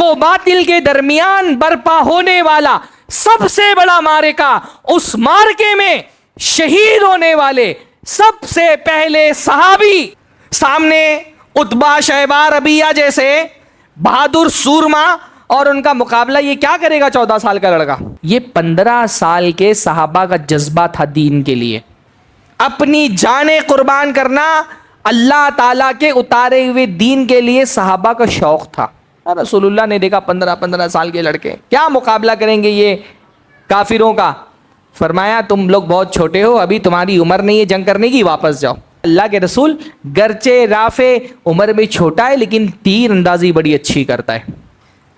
حق و باطل کے درمیان برپا ہونے والا سب سے بڑا معرکہ، اس معرکے میں شہید ہونے والے سب سے پہلے صحابی، سامنے عتبہ، شیبہ، ربیعہ جیسے بہادر سورما، اور ان کا مقابلہ یہ کیا کرے گا 14 سال کا لڑکا؟ یہ 15 سال کے صحابہ کا جذبہ تھا دین کے لیے، اپنی جانیں قربان کرنا اللہ تعالیٰ کے اتارے ہوئے دین کے لیے صحابہ کا شوق تھا۔ رسول اللہ نے دیکھا 15 سال کے لڑکے کیا مقابلہ کریں گے یہ کافروں کا، فرمایا تم لوگ بہت چھوٹے ہو، ابھی تمہاری عمر نہیں ہے جنگ کرنے کی، واپس جاؤ۔ اللہ کے رسول گرچہ رافع عمر میں چھوٹا ہے لیکن تیر اندازی بڑی اچھی کرتا ہے۔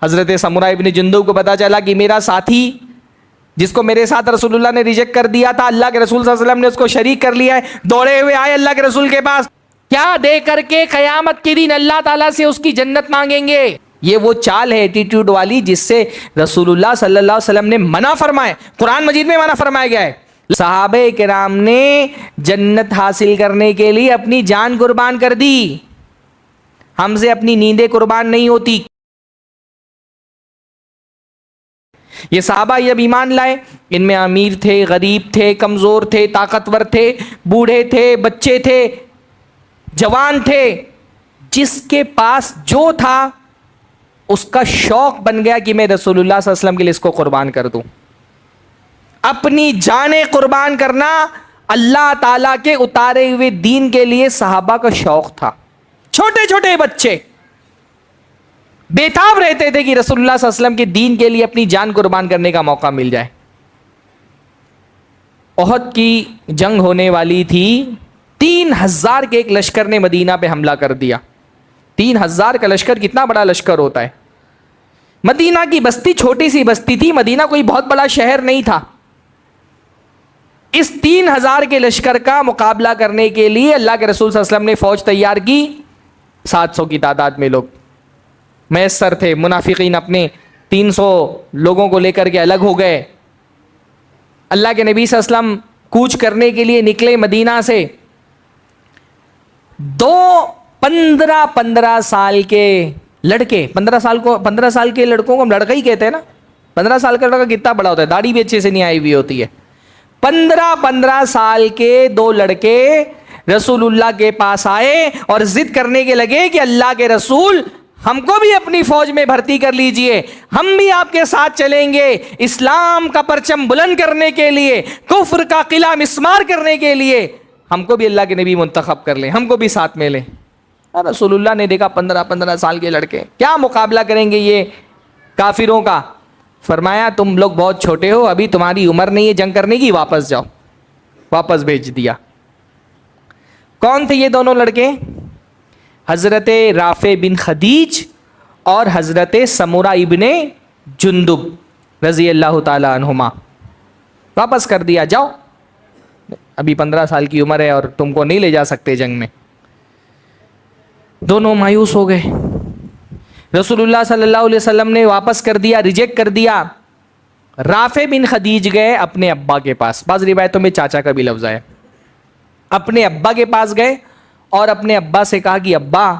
حضرت سمرہ ابن جندب کو پتا چلا کہ میرا ساتھی جس کو میرے ساتھ رسول اللہ نے ریجیکٹ کر دیا تھا، اللہ کے رسول صلی اللہ علیہ وسلم نے اس کو شریک کر لیا ہے، دوڑے ہوئے آئے اللہ کے رسول کے پاس، کیا دے کر کے قیامت کے دن اللہ تعالیٰ سے اس کی جنت مانگیں گے؟ یہ وہ چال ہے ایٹیٹیوڈ والی جس سے رسول اللہ صلی اللہ علیہ وسلم نے منع فرمائے، قرآن مجید میں منع فرمایا گیا ہے۔ صحابہ کرام نے جنت حاصل کرنے کے لیے اپنی جان قربان کر دی، ہم سے اپنی نیندیں قربان نہیں ہوتی۔ یہ صحابہ جب ایمان لائے، ان میں امیر تھے، غریب تھے، کمزور تھے، طاقتور تھے، بوڑھے تھے، بچے تھے، جوان تھے، جس کے پاس جو تھا اس کا شوق بن گیا کہ میں رسول اللہ صلی اللہ علیہ وسلم کے لیے اس کو قربان کر دوں۔ اپنی جانیں قربان کرنا اللہ تعالیٰ کے اتارے ہوئے دین کے لیے صحابہ کا شوق تھا۔ چھوٹے چھوٹے بچے بےتاب رہتے تھے کہ رسول اللہ صلی اللہ علیہ وسلم کے دین کے لیے اپنی جان قربان کرنے کا موقع مل جائے۔ احد کی جنگ ہونے والی تھی، 3000 کے ایک لشکر نے مدینہ پہ حملہ کر دیا۔ 3000 کا لشکر کتنا بڑا لشکر ہوتا ہے؟ مدینہ کی بستی چھوٹی سی بستی تھی، مدینہ کوئی بہت بڑا شہر نہیں تھا۔ اس 3000 کے لشکر کا مقابلہ کرنے کے لیے اللہ کے رسول صلی اللہ علیہ وسلم نے فوج تیار کی، 700 کی تعداد میں لوگ میسر تھے۔ منافقین اپنے 300 لوگوں کو لے کر کے الگ ہو گئے۔ اللہ کے نبی صلی اللہ علیہ وسلم کوچ کرنے کے لیے نکلے مدینہ سے۔ 15 سال کے لڑکے، 15 سال کے لڑکوں کو ہم لڑکا ہی کہتے ہیں نا، 15 سال کا لڑکا کتنا بڑا ہوتا ہے، داڑھی بھی اچھے سے نہیں آئی ہوئی ہوتی ہے۔ 15 سال کے 2 لڑکے رسول اللہ کے پاس آئے اور ضد کرنے کے لگے کہ اللہ کے رسول ہم کو بھی اپنی فوج میں بھرتی کر لیجئے، ہم بھی آپ کے ساتھ چلیں گے، اسلام کا پرچم بلند کرنے کے لیے، کفر کا قلعہ مسمار کرنے کے لیے ہم کو بھی اللہ کے نبی منتخب کر لیں، ہم کو بھی ساتھ میں لیں۔ رسول اللہ نے دیکھا 15 سال کے لڑکے کیا مقابلہ کریں گے یہ کافروں کا، فرمایا تم لوگ بہت چھوٹے ہو، ابھی تمہاری عمر نہیں ہے جنگ کرنے کی، واپس جاؤ۔ واپس بھیج دیا۔ کون تھے یہ دونوں لڑکے؟ حضرت رافع بن خدیج اور حضرت سمرہ ابن جندب رضی اللہ تعالی عنہما۔ واپس کر دیا، جاؤ، ابھی 15 سال کی عمر ہے اور تم کو نہیں لے جا سکتے جنگ میں۔ دونوں مایوس ہو گئے۔ رسول اللہ صلی اللہ علیہ وسلم نے واپس کر دیا، ریجیکٹ کر دیا۔ رافع بن خدیج گئے اپنے ابا کے پاس، بعض روایتوں میں چاچا کا بھی لفظ ہے، اپنے ابا کے پاس گئے اور اپنے ابا سے کہا کہ ابا،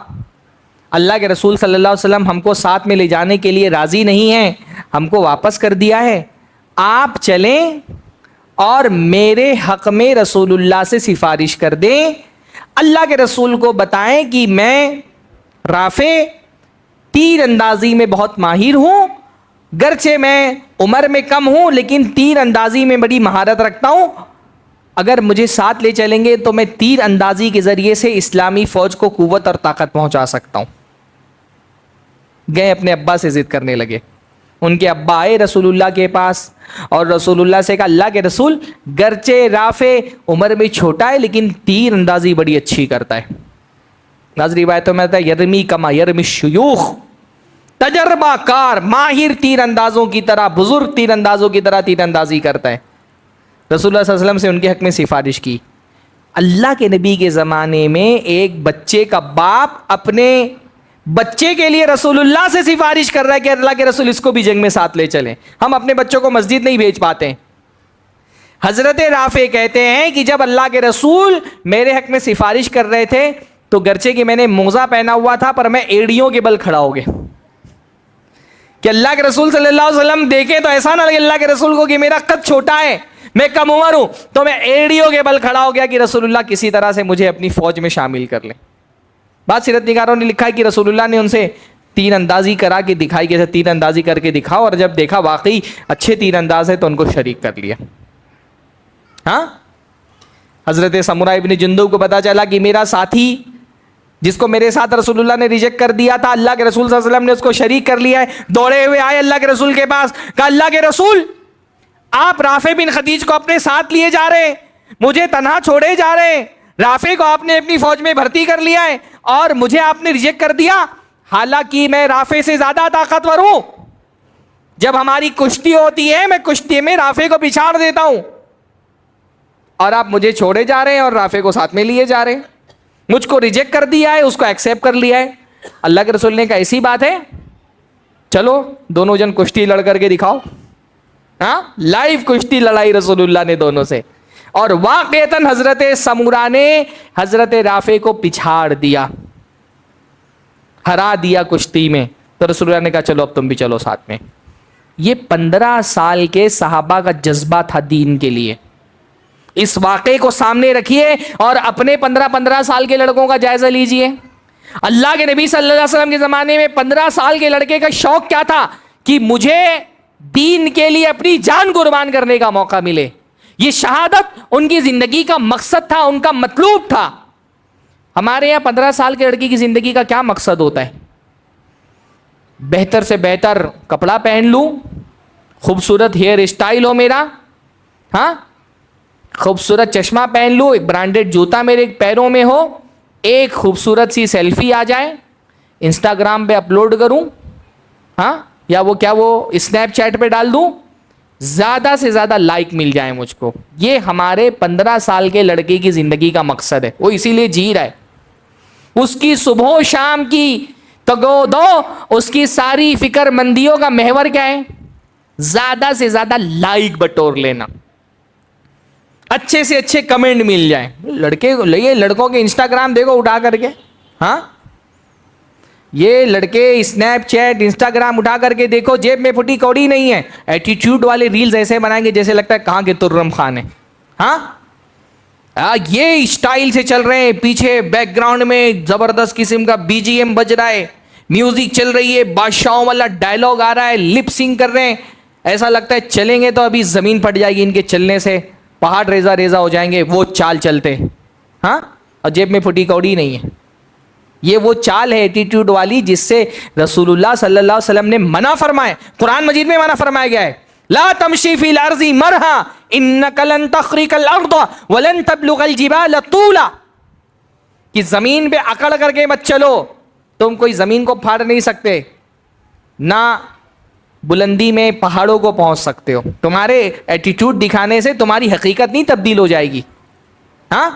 اللہ کے رسول صلی اللہ علیہ وسلم ہم کو ساتھ میں لے جانے کے لیے راضی نہیں ہیں، ہم کو واپس کر دیا ہے، آپ چلیں اور میرے حق میں رسول اللہ سے سفارش کر دیں، اللہ کے رسول کو بتائیں کہ میں رافع تیر اندازی میں بہت ماہر ہوں، گرچہ میں عمر میں کم ہوں لیکن تیر اندازی میں بڑی مہارت رکھتا ہوں، اگر مجھے ساتھ لے چلیں گے تو میں تیر اندازی کے ذریعے سے اسلامی فوج کو قوت اور طاقت پہنچا سکتا ہوں۔ گئے اپنے ابا سے ضد کرنے لگے۔ ان کے ابا آئے رسول اللہ کے پاس اور رسول اللہ سے کہا اللہ کے رسول گرچہ رافع عمر میں چھوٹا ہے لیکن تیر اندازی بڑی اچھی کرتا ہے۔ بعض روایتوں میں آتا ہے یرمی کما یرمی الشیوخ، تجربہ کار ماہر تیر اندازوں کی طرح، بزرگ تیر اندازوں کی طرح تیر اندازی کرتا ہے۔ رسول اللہ صلی اللہ علیہ وسلم سے ان کے حق میں سفارش کی۔ اللہ کے نبی کے زمانے میں ایک بچے کا باپ اپنے بچے کے لیے رسول اللہ سے سفارش کر رہا ہے کہ اللہ کے رسول اس کو بھی جنگ میں ساتھ لے چلیں۔ ہم اپنے بچوں کو مسجد نہیں بھیج پاتے۔ حضرت رافع کہتے ہیں کہ جب اللہ کے رسول میرے حق میں سفارش کر رہے تھے تو گرچہ کہ میں نے موزہ پہنا ہوا تھا پر میں ایڑیوں کے بل کھڑا ہو گیا۔ کہ اللہ کے رسول صلی اللہ علیہ وسلم دیکھیں تو ایسا نہ لگے اللہ کے رسول کو کہ میرا قد چھوٹا ہے, میں کم عمر ہوں, تو میں ایڑیوں کے بل کھڑا ہو گیا کہ رسول اللہ کسی طرح سے مجھے اپنی فوج میں شامل کر لیں. بعض سیرت نگاروں نے لکھا ہے کہ رسول اللہ نے ان سے تیر اندازی کرا کے دکھائی, کہ تیر اندازی کر کے دکھاؤ, اور جب دیکھا واقعی اچھے تیر انداز ہے تو ان کو شریک کر لیا. ہاں, حضرت سمرہ ابن جندب کو پتا چلا کہ میرا ساتھی جس کو میرے ساتھ رسول اللہ نے ریجیکٹ کر دیا تھا, اللہ کے رسول صلی اللہ علیہ وسلم نے اس کو شریک کر لیا ہے. دوڑے ہوئے آئے اللہ کے رسول کے پاس, کہا اللہ کے رسول آپ رافع بن خدیج کو اپنے ساتھ لیے جا رہے ہیں, مجھے تنہا چھوڑے جا رہے ہیں, رافع کو آپ نے اپنی فوج میں بھرتی کر لیا ہے اور مجھے آپ نے ریجیکٹ کر دیا, حالانکہ میں رافع سے زیادہ طاقتور ہوں. جب ہماری کشتی ہوتی ہے میں کشتی میں رافع کو پچھاڑ دیتا ہوں, اور آپ مجھے چھوڑے جا رہے ہیں اور رافع کو ساتھ میں لیے جا رہے ہیں. مجھ کو ریجیکٹ کر دیا ہے, اس کو ایکسیپٹ کر لیا ہے. اللہ کے رسول نے کہا ایسی بات ہے, چلو دونوں جن کشتی لڑ کر کے دکھاؤ. ہاں, لائیو کشتی لڑائی رسول اللہ نے دونوں سے, اور واقعتاً حضرت سمورہ نے حضرت رافع کو پچھاڑ دیا, ہرا دیا کشتی میں. تو رسول اللہ نے کہا چلو اب تم بھی چلو ساتھ میں. یہ 15 سال کے صحابہ کا جذبہ تھا دین کے لیے. اس واقعے کو سامنے رکھیے اور اپنے 15 سال کے لڑکوں کا جائزہ لیجئے. اللہ کے نبی صلی اللہ علیہ وسلم کے زمانے میں 15 سال کے لڑکے کا شوق کیا تھا کہ مجھے دین کے لیے اپنی جان قربان کرنے کا موقع ملے. یہ شہادت ان کی زندگی کا مقصد تھا, ان کا مطلوب تھا. ہمارے یہاں 15 سال کے لڑکی کی زندگی کا کیا مقصد ہوتا ہے؟ بہتر سے بہتر کپڑا پہن لوں, خوبصورت ہیئر اسٹائل ہو میرا, ہاں, خوبصورت چشمہ پہن لوں, ایک برانڈیڈ جوتا میرے پیروں میں ہو, ایک خوبصورت سی سیلفی آ جائے, انسٹاگرام پہ اپلوڈ کروں, ہاں, یا وہ اسنیپ چیٹ پہ ڈال دوں, زیادہ سے زیادہ لائک مل جائے مجھ کو. یہ ہمارے 15 سال کے لڑکے کی زندگی کا مقصد ہے. وہ اسی لیے جی رہا ہے. اس کی صبح و شام کی تگودو, اس کی ساری فکر مندیوں کا محور کیا ہے؟ زیادہ سے زیادہ لائک بٹور لینا, اچھے سے اچھے کمنٹ مل جائیں. لڑکوں کے انسٹاگرام دیکھو اٹھا کر کے, ہاں, یہ لڑکے اسنیپ چیٹ انسٹاگرام اٹھا کر کے دیکھو, جیب میں پھٹی کوڑی نہیں ہے. ایٹیٹیوڈ والے ریلز ایسے بنائیں گے جیسے لگتا ہے کہاں کے ترم خان ہے. ہاں, یہ اسٹائل سے چل رہے ہیں, پیچھے بیک گراؤنڈ میں زبردست قسم کا BGM بج رہا ہے, میوزک چل رہی ہے, بادشاہوں والا ڈائلاگ آ رہا ہے, لپ سنگ کر رہے ہیں. ایسا لگتا ہے چلیں گے تو ابھی زمین پھٹ جائے گی ان کے چلنے سے, پہاڑ ریزہ ریزہ ہو جائیں گے. وہ چال چلتے, ہاں, اور جیب میں پھٹی کوڑی نہیں ہے. یہ وہ چال ہے ایٹیٹیوڈ والی جس سے رسول اللہ صلی اللہ علیہ وسلم نے منع فرمائے. قرآن مجید میں منع فرمایا گیا ہے, لا تمشی فی الارض مرحا انک لن تخرق الارض ولن تبلغ الجبال طولا, کہ زمین پہ اکڑ کر کے مت چلو, تم کوئی زمین کو پھاڑ نہیں سکتے, نہ بلندی میں پہاڑوں کو پہنچ سکتے ہو. تمہارے ایٹیٹیوڈ دکھانے سے تمہاری حقیقت نہیں تبدیل ہو جائے گی. ہاں,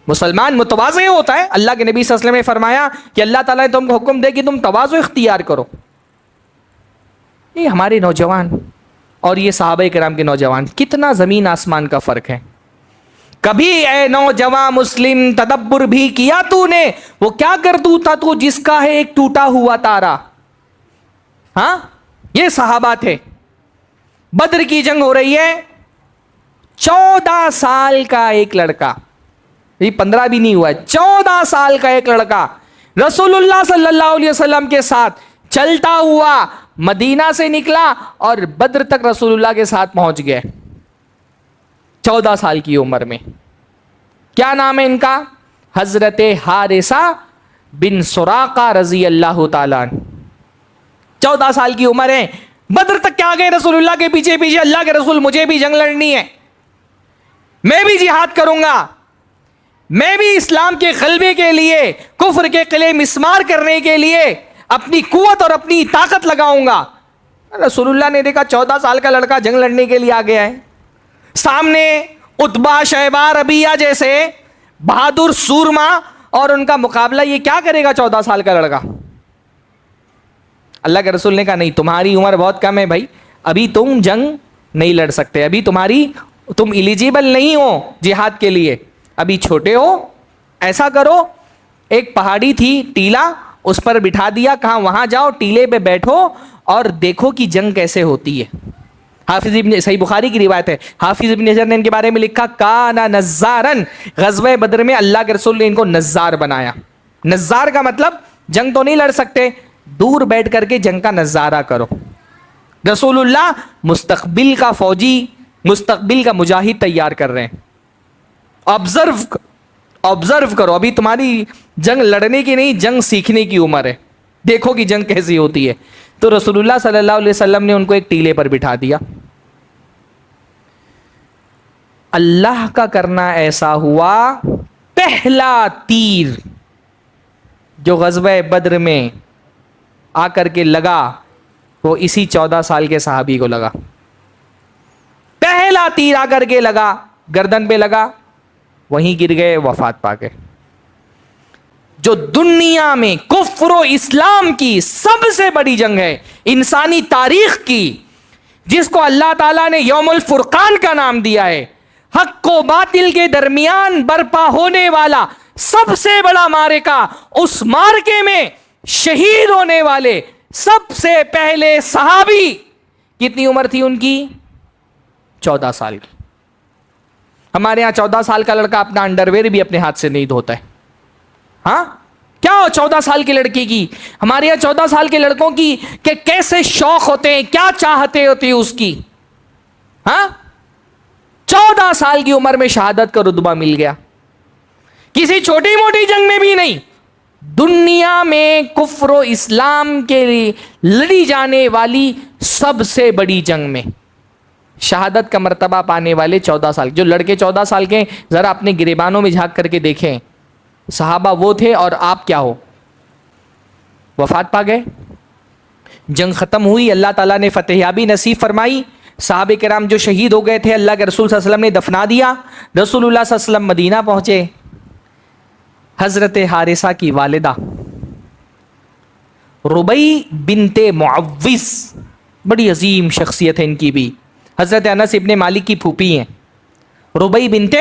مسلمان متواضع ہوتا ہے. اللہ کے نبی صلی اللہ علیہ وسلم نے فرمایا کہ اللہ تعالیٰ نے تم کو حکم دے کہ تم تواضع اختیار کرو. یہ ہمارے نوجوان اور یہ صحابہ کرام کے نوجوان, کتنا زمین آسمان کا فرق ہے. کبھی اے نوجوان مسلم تدبر بھی کیا تو نے, وہ کیا کردو تھا تو جس کا ہے ایک ٹوٹا ہوا تارا. ہاں, یہ صحابہ تھے. بدر کی جنگ ہو رہی ہے, 14 سال کا ایک لڑکا, یہ 15 بھی نہیں ہوا ہے, 14 سال کا ایک لڑکا رسول اللہ صلی اللہ علیہ وسلم کے ساتھ چلتا ہوا مدینہ سے نکلا اور بدر تک رسول اللہ کے ساتھ پہنچ گئے 14 سال کی عمر میں. کیا نام ہے ان کا؟ حضرت حارثہ بن سراقہ رضی اللہ تعالیٰ عنہ. 14 سال کی عمر ہے, بدر تک کیا گئے رسول اللہ کے پیچھے پیچھے. اللہ کے رسول مجھے بھی جنگ لڑنی ہے, میں بھی جہاد کروں گا, میں بھی اسلام کے غلبے کے لیے, کفر کے قلعے مسمار کرنے کے لیے اپنی قوت اور اپنی طاقت لگاؤں گا. رسول اللہ نے دیکھا 14 سال کا لڑکا جنگ لڑنے کے لیے آ گیا ہے. سامنے عتبہ, شیبہ, ربیعہ جیسے بہادر سورما, اور ان کا مقابلہ یہ کیا کرے گا 14 سال کا لڑکا. اللہ کے رسول نے کہا نہیں, تمہاری عمر بہت کم ہے بھائی, ابھی تم جنگ نہیں لڑ سکتے, ابھی تم ایلیجیبل نہیں ہو جہاد کے لیے, ابھی چھوٹے ہو. ایسا کرو, ایک پہاڑی تھی ٹیلا, اس پر بٹھا دیا, کہاں وہاں جاؤ ٹیلے پہ بیٹھو اور دیکھو کہ جنگ کیسے ہوتی ہے. حافظ ابن, صحیح بخاری کی روایت ہے, حافظ ابن حجر نے ان کے بارے میں لکھا کانا نزارن, غزوہ بدر میں اللہ کے رسول نے ان کو نزار بنایا. نزار کا مطلب جنگ تو نہیں لڑ سکتے, دور بیٹھ کر کے جنگ کا نظارہ کرو. رسول اللہ مستقبل کا فوجی, مستقبل کا مجاہد تیار کر رہے ہیں. آبزرو کرو, ابھی تمہاری جنگ لڑنے کی نہیں, جنگ سیکھنے کی عمر ہے, دیکھو کہ جنگ کیسی ہوتی ہے. تو رسول اللہ صلی اللہ علیہ وسلم نے ان کو ایک ٹیلے پر بٹھا دیا. اللہ کا کرنا ایسا ہوا, پہلا تیر جو غزوہ بدر میں آ کر کے لگا وہ اسی 14 سال کے صحابی کو لگا. پہلا تیر آ کر کے لگا, گردن پہ لگا, وہیں گر گئے, وفات پا گئے. جو دنیا میں کفر و اسلام کی سب سے بڑی جنگ ہے انسانی تاریخ کی, جس کو اللہ تعالیٰ نے یوم الفرقان کا نام دیا ہے, حق و باطل کے درمیان برپا ہونے والا سب سے بڑا معرکہ, اس معرکے میں شہید ہونے والے سب سے پہلے صحابی, کتنی عمر تھی ان کی؟ 14 سال کی. ہمارے ہاں 14 سال کا لڑکا اپنا انڈرویئر بھی اپنے ہاتھ سے نہیں دھوتا ہے. ہاں کیا 14 سال کی لڑکی کی, ہمارے یہاں 14 سال کے لڑکوں کی کہ کیسے شوق ہوتے ہیں, کیا چاہتے ہوتی اس کی. ہاں 14 سال کی عمر میں شہادت کا رتبہ مل گیا. کسی چھوٹی موٹی جنگ میں بھی نہیں, دنیا میں کفر و اسلام کے لیے لڑی جانے والی سب سے بڑی جنگ میں شہادت کا مرتبہ پانے والے 14 سال. جو لڑکے 14 سال کے, ذرا اپنے گریبانوں میں جھانک کر کے دیکھیں, صحابہ وہ تھے اور آپ کیا ہو, وفات پا گئے. جنگ ختم ہوئی, اللہ تعالیٰ نے فتح یابی نصیب فرمائی. صحابہ کرام جو شہید ہو گئے تھے اللہ کے رسول صلی اللہ علیہ وسلم نے دفنا دیا. رسول اللہ صلی اللہ علیہ وسلم مدینہ پہنچے. حضرت حارثہ کی والدہ ربیع بنت معوذ, بڑی عظیم شخصیت ہے ان کی بھی, حضرت انس ابن مالک کی پھوپھی ہیں, ربیع بنت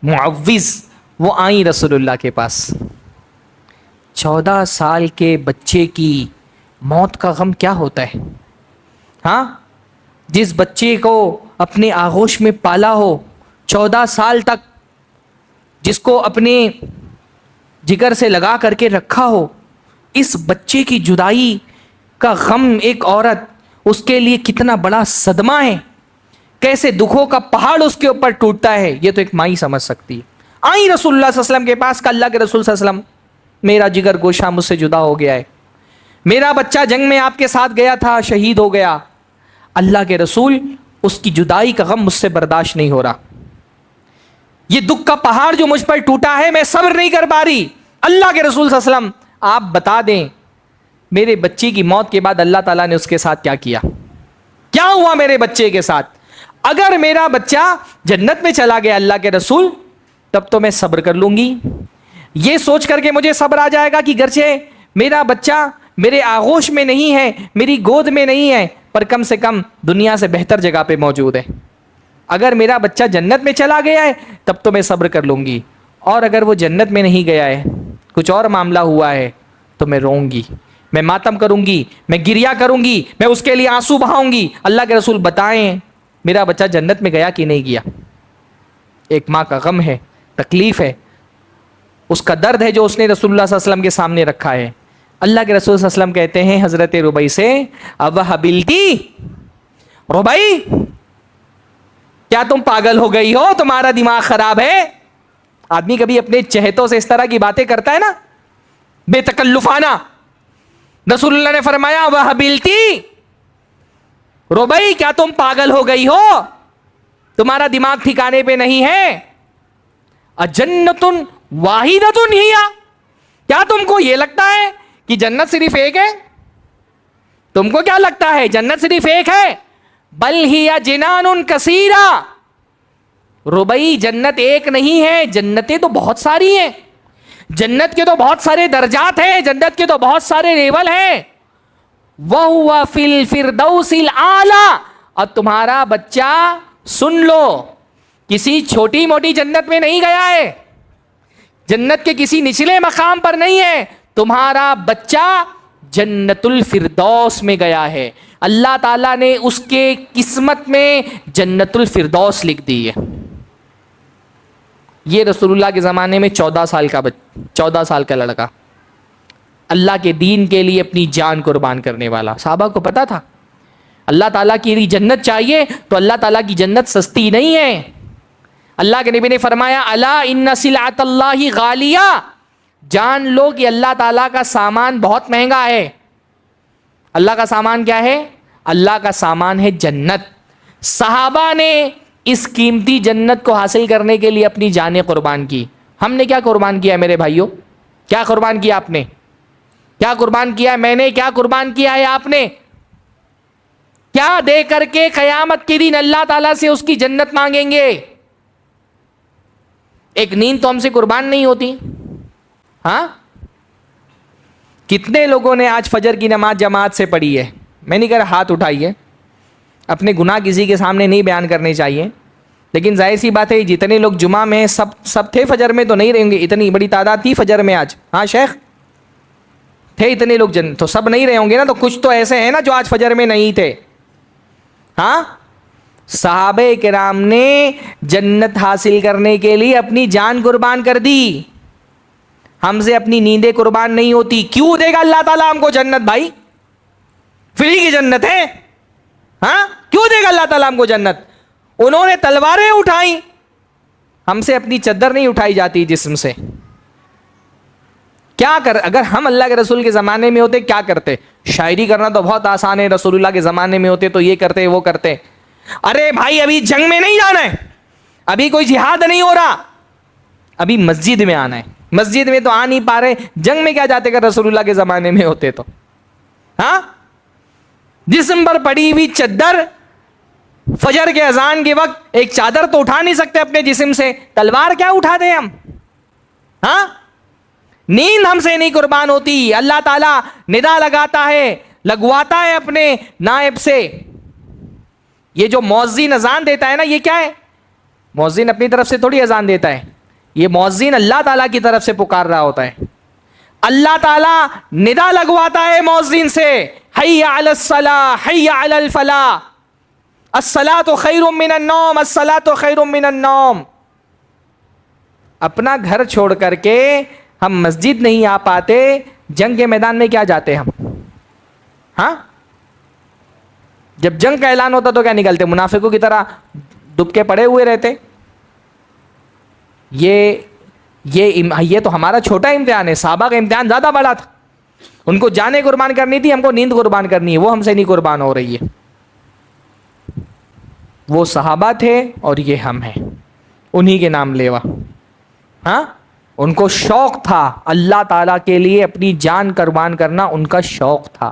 معوذ. وہ آئیں رسول اللہ کے پاس. 14 سال کے بچے کی موت کا غم کیا ہوتا ہے؟ ہاں, جس بچے کو اپنے آغوش میں پالا ہو 14 سال تک, جس کو اپنے جگر سے لگا کر کے رکھا ہو, اس بچے کی جدائی کا غم ایک عورت, اس کے لیے کتنا بڑا صدمہ ہے, کیسے دکھوں کا پہاڑ اس کے اوپر ٹوٹتا ہے, یہ تو ایک ماں ہی سمجھ سکتی ہے. آئی رسول اللہ صلی اللہ علیہ وسلم کے پاس, کہ اللہ کے رسول صلی اللہ علیہ وسلم میرا جگر گوشہ مجھ سے جدا ہو گیا ہے, میرا بچہ جنگ میں آپ کے ساتھ گیا تھا, شہید ہو گیا. اللہ کے رسول, اس کی جدائی کا غم مجھ سے برداشت نہیں ہو رہا, یہ دکھ کا پہاڑ جو مجھ پر ٹوٹا ہے میں صبر نہیں کر پا رہی. اللہ کے رسول صلی اللہ علیہ وسلم آپ بتا دیں میرے بچے کی موت کے بعد اللہ تعالیٰ نے اس کے ساتھ کیا کیا, کیا ہوا میرے بچے کے ساتھ. اگر میرا بچہ جنت میں چلا گیا اللہ کے رسول, تب تو میں صبر کر لوں گی. یہ سوچ کر کے مجھے صبر آ جائے گا کہ گرچہ میرا بچہ میرے آغوش میں نہیں ہے, میری گود میں نہیں ہے, پر کم سے کم دنیا سے بہتر جگہ پہ موجود ہے. اگر میرا بچہ جنت میں چلا گیا ہے تب تو میں صبر کر لوں گی, اور اگر وہ جنت میں نہیں گیا ہے, کچھ اور معاملہ ہوا ہے, تو میں روؤں گی, میں ماتم کروں گی, میں گریا کروں گی, میں اس کے لیے آنسو بہاؤں گی. اللہ کے رسول بتائیں میرا بچہ جنت میں گیا کہ نہیں گیا. ایک ماں کا غم ہے, تکلیف ہے, اس کا درد ہے جو اس نے رسول اللہ صلی اللہ علیہ وسلم کے سامنے رکھا ہے. اللہ کے رسول صلی اللہ علیہ وسلم کہتے ہیں حضرت ربیع سے, اب حبلتی, ربیع کیا تم پاگل ہو گئی ہو, تمہارا دماغ خراب ہے. آدمی کبھی اپنے چہتوں سے اس طرح کی باتیں کرتا ہے نا, بے تکلفانہ. رسول اللہ نے فرمایا وحبلتی, ربیع کیا تم پاگل ہو گئی ہو, تمہارا دماغ ٹھکانے پہ نہیں ہے. اجنت واحدۃ ہی, کیا تم کو یہ لگتا ہے کہ جنت صرف ایک ہے؟ تم کو کیا لگتا ہے جنت صرف ایک ہے؟ بل ہی جنان کثیرہ, ربیع جنت ایک نہیں ہے, جنتیں تو بہت ساری ہیں, جنت کے تو بہت سارے درجات ہیں, جنت کے تو بہت سارے لیول ہیں. وَهُوَ فِي الْفِرْدَوْسِ الْأَعْلَى, اور تمہارا بچہ سن لو کسی چھوٹی موٹی جنت میں نہیں گیا ہے, جنت کے کسی نچلے مقام پر نہیں ہے, تمہارا بچہ جنت الفردوس میں گیا ہے، اللہ تعالیٰ نے اس کے قسمت میں جنت الفردوس لکھ دی ہے. یہ رسول اللہ کے زمانے میں 14 سال کا لڑکا، اللہ کے دین کے لیے اپنی جان قربان کرنے والا. صحابہ کو پتا تھا اللہ تعالیٰ کی جنت چاہیے تو اللہ تعالیٰ کی جنت سستی نہیں ہے. اللہ کے نبی نے فرمایا الا ان سلعۃ اللہ غالیہ، جان لو کہ اللہ تعالیٰ کا سامان بہت مہنگا ہے. اللہ کا سامان کیا ہے؟ اللہ کا سامان ہے جنت. صحابہ نے اس قیمتی جنت کو حاصل کرنے کے لیے اپنی جانیں قربان کی. ہم نے کیا قربان کیا میرے بھائیوں؟ کیا قربان کیا آپ نے؟ کیا قربان کیا ہے میں نے؟ کیا قربان کیا ہے آپ نے؟ کیا دے کر کے قیامت کے دن اللہ تعالیٰ سے اس کی جنت مانگیں گے؟ ایک نیند تو ہم سے قربان نہیں ہوتی. ہاں، کتنے لوگوں نے آج فجر کی نماز جماعت سے پڑھی ہے؟ میں نہیں کہہ رہا ہاتھ اٹھائیے، اپنے گناہ کسی کے سامنے نہیں بیان کرنے چاہیے، لیکن ظاہر سی بات ہے جتنے لوگ جمعہ میں سب تھے، فجر میں تو نہیں رہیں گے، اتنی بڑی تعداد تھی فجر میں آج. ہاں شیخ تھے اتنے لوگ، تو سب نہیں رہے ہوں گے نا، تو کچھ تو ایسے ہیں نا جو آج فجر میں نہیں تھے. ہاں، صحابہ کرام نے جنت حاصل کرنے کے لیے اپنی جان قربان کر دی. ہم سے اپنی نیندیں قربان نہیں ہوتی. کیوں دے گا اللہ تعالیٰ ہم کو جنت؟ بھائی فری کی جنت ہے. ہاں، کیوں دے گا اللہ تعالیٰ ہم کو جنت؟ انہوں نے تلواریں اٹھائیں، ہم سے اپنی چادر نہیں اٹھائی جاتی جسم سے. کیا کر اگر ہم اللہ کے رسول کے زمانے میں ہوتے کیا کرتے؟ شاعری کرنا تو بہت آسان ہے، رسول اللہ کے زمانے میں ہوتے تو یہ کرتے وہ کرتے. ارے بھائی ابھی جنگ میں نہیں جانا ہے، ابھی کوئی جہاد نہیں ہو رہا، ابھی مسجد میں آنا ہے. مسجد میں تو آ نہیں پا رہے، جنگ میں کیا جاتے اگر رسول اللہ کے زمانے میں ہوتے تو؟ ہاں، جسم پر پڑی ہوئی چادر، فجر کے اذان کے وقت ایک چادر تو اٹھا نہیں سکتے اپنے جسم سے، تلوار کیا اٹھاتے ہیں ہم؟ ہاں، نیند ہم سے نہیں قربان ہوتی. اللہ تعالیٰ ندا لگاتا ہے، لگواتا ہے اپنے نائب سے. یہ جو مؤذن اذان دیتا ہے نا، یہ کیا ہے؟ مؤذن اپنی طرف سے تھوڑی اذان دیتا ہے، یہ مؤذن اللہ تعالیٰ کی طرف سے پکار رہا ہوتا ہے. اللہ تعالیٰ ندا لگواتا ہے مؤذن سے، حی علی الصلاۃ حی علی الفلاح، الصلاۃ خیر من النوم الصلاۃ خیر من النوم. اپنا گھر چھوڑ کر کے ہم مسجد نہیں آ پاتے، جنگ کے میدان میں کیا جاتے ہم؟ ہاں، جب جنگ کا اعلان ہوتا تو کیا نکلتے؟ منافقوں کی طرح دب کے پڑے ہوئے رہتے. یہ تو ہمارا چھوٹا امتحان ہے، صحابہ کا امتحان زیادہ بڑا تھا. ان کو جانیں قربان کرنی تھی، ہم کو نیند قربان کرنی ہے، وہ ہم سے نہیں قربان ہو رہی ہے. وہ صحابہ تھے اور یہ ہم ہیں، انہی کے نام لیوا. ہاں، ان کو شوق تھا اللہ تعالیٰ کے لیے اپنی جان قربان کرنا، ان کا شوق تھا.